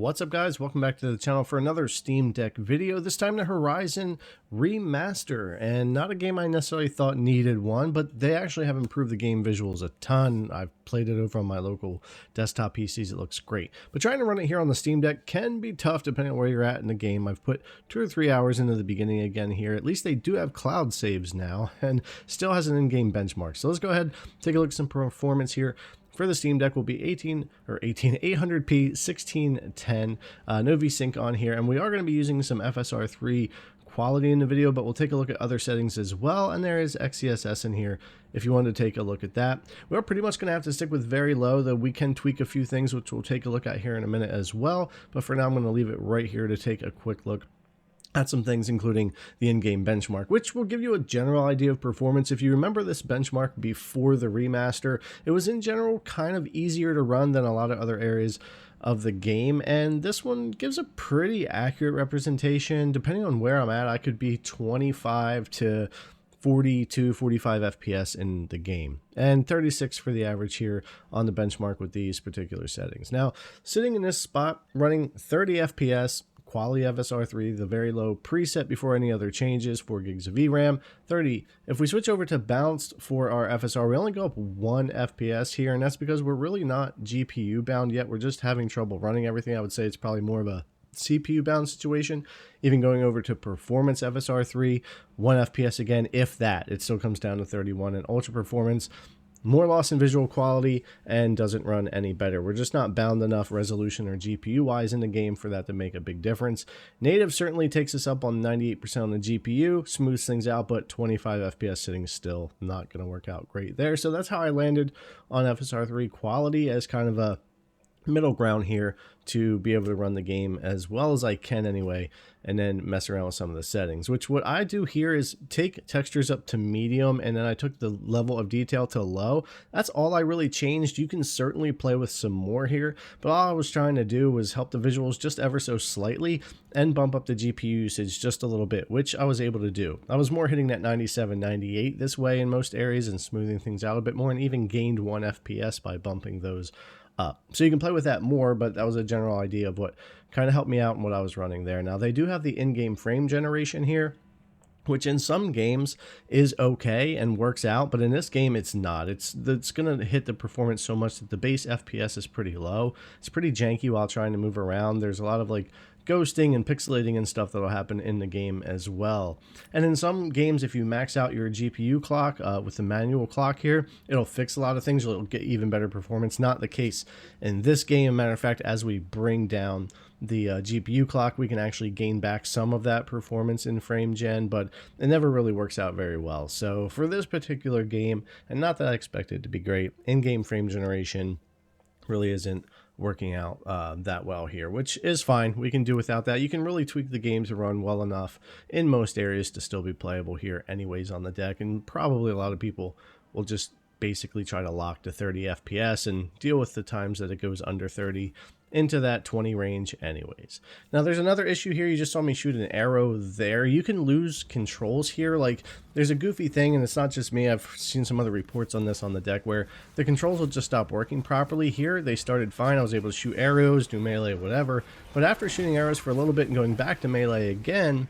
What's up, guys? Welcome back to the channel for another Steam Deck video, this time the Horizon Remaster, and not a game I necessarily thought needed one, but they actually have improved the game visuals a ton. I've played it over on my local desktop PCs. It looks great, but trying to run it here on the Steam Deck can be tough depending on where you're at in the game. I've put 2 or 3 hours into the beginning again here. At least they do have cloud saves now and still has an in-game benchmark. So let's go ahead, take a look at some performance here. For the Steam Deck will be 800p 1610, no VSync on here, and we are going to be using some FSR3 quality in the video, but we'll take a look at other settings as well, and there is XeSS in here if you want to take a look at that. We're pretty much going to have to stick with very low, though we can tweak a few things which we'll take a look at here in a minute as well, but for now I'm going to leave it right here to take a quick look at some things, including the in-game benchmark, which will give you a general idea of performance. If you remember this benchmark before the remaster, it was in general kind of easier to run than a lot of other areas of the game, and this one gives a pretty accurate representation. Depending on where I'm at, I could be 25 to 42, 45 FPS in the game, and 36 for the average here on the benchmark with these particular settings. Now, sitting in this spot, running 30 FPS, quality FSR3, the very low preset before any other changes, 4 gigs of VRAM, 30. If we switch over to balanced for our FSR, we only go up 1 FPS here, and that's because we're really not GPU bound yet. We're just having trouble running everything. I would say it's probably more of a CPU bound situation. Even going over to performance FSR3, 1 FPS again, if that. It still comes down to 31, and ultra performance, more loss in visual quality and doesn't run any better. We're just not bound enough resolution or GPU wise in the game for that to make a big difference. Native certainly takes us up on 98% on the GPU, smooths things out, but 25 FPS sitting still not going to work out great there. So that's how I landed on FSR3 quality as kind of a middle ground here to be able to run the game as well as I can anyway, and then mess around with some of the settings, which what I do here is take textures up to medium, and then I took the level of detail to low. That's all I really changed. You can certainly play with some more here, but all I was trying to do was help the visuals just ever so slightly and bump up the GPU usage just a little bit, which I was able to do. I was more hitting that 97, 98 this way in most areas and smoothing things out a bit more, and even gained 1 FPS by bumping those up. So you can play with that more, but that was a general idea of what kind of helped me out and what I was running there. Now they do have the in-game frame generation here, which in some games is okay and works out, but in this game it's not. It's going to hit the performance so much that the base FPS is pretty low. It's pretty janky while trying to move around. There's a lot of like ghosting and pixelating and stuff that'll happen in the game as well. And in some games, if you max out your GPU clock with the manual clock here, it'll fix a lot of things. It'll get even better performance. Not the case in this game. Matter of fact, as we bring down the GPU clock, we can actually gain back some of that performance in frame gen, but it never really works out very well. So for this particular game, and not that I expect it to be great, in-game frame generation really isn't working out that well here, which is fine. We can do without that. You can really tweak the game to run well enough in most areas to still be playable here anyways on the deck, and probably a lot of people will just basically try to lock to 30 FPS and deal with the times that it goes under 30 into that 20 range anyways. Now there's another issue here. You just saw me shoot an arrow there. You can lose controls here. Like, there's a goofy thing, and it's not just me. I've seen some other reports on this on the deck where the controls will just stop working properly. Here they started fine. I was able to shoot arrows, do melee, whatever, but after shooting arrows for a little bit and going back to melee again,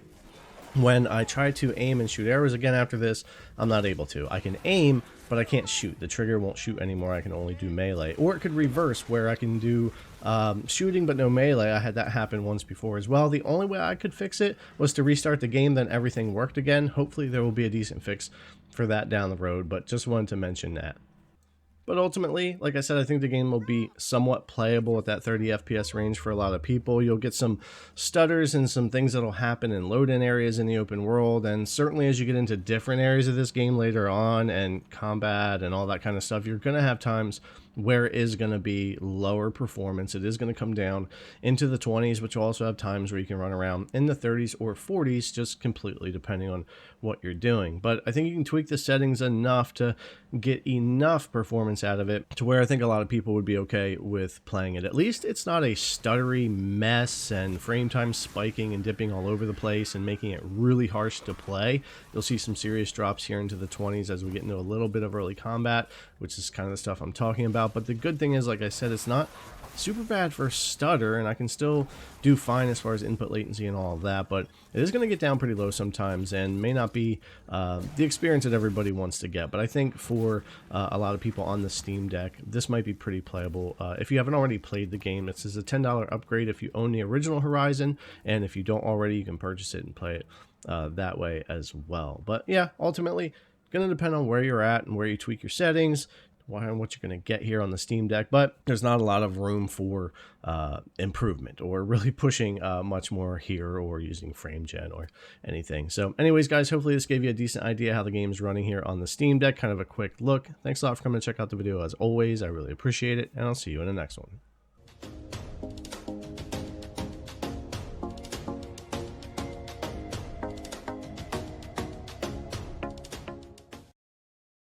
when I try to aim and shoot arrows again after this, I'm not able to. I can aim, but I can't shoot. The trigger won't shoot anymore. I can only do melee. Or it could reverse, where I can do shooting but no melee. I had that happen once before as well. The only way I could fix it was to restart the game, then everything worked again. Hopefully there will be a decent fix for that down the road, but just wanted to mention that. But ultimately, like I said, I think the game will be somewhat playable at that 30 FPS range for a lot of people. You'll get some stutters and some things that'll happen in load-in areas in the open world, and certainly as you get into different areas of this game later on and combat and all that kind of stuff, you're going to have times where it is going to be lower performance. It is going to come down into the 20s, but you also have times where you can run around in the 30s or 40s, just completely depending on what you're doing. But I think you can tweak the settings enough to get enough performance out of it to where I think a lot of people would be okay with playing it. At least it's not a stuttery mess and frame time spiking and dipping all over the place and making it really harsh to play. You'll see some serious drops here into the 20s as we get into a little bit of early combat, which is kind of the stuff I'm talking about. But the good thing is, like I said, it's not super bad for stutter, and I can still do fine as far as input latency and all of that, but it is going to get down pretty low sometimes and may not be the experience that everybody wants to get. But I think for a lot of people on the Steam Deck, this might be pretty playable. If you haven't already played the game, this is a $10 upgrade if you own the original Horizon, and if you don't already, you can purchase it and play it that way as well. But yeah, ultimately, going to depend on where you're at and where you tweak your settings, what you're going to get here on the Steam Deck, but there's not a lot of room for improvement or really pushing much more here or using frame gen or anything. So anyways, guys, hopefully this gave you a decent idea how the game's running here on the Steam Deck, kind of a quick look. Thanks a lot for coming to check out the video as always. I really appreciate it, and I'll see you in the next one.